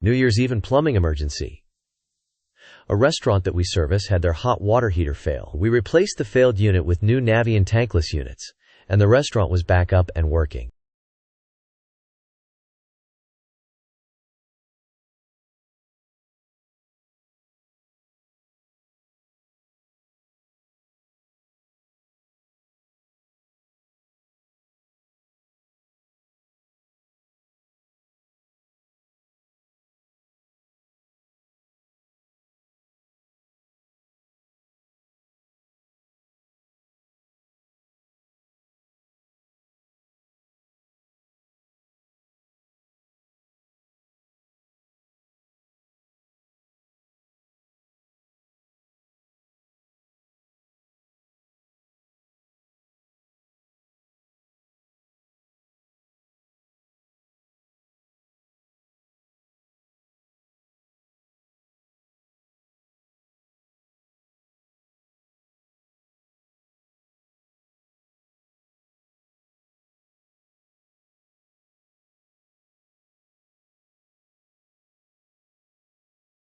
New Year's Eve plumbing emergency. A restaurant that we service had their hot water heater fail. We replaced the failed unit with new Navien tankless units, and the restaurant was back up and working.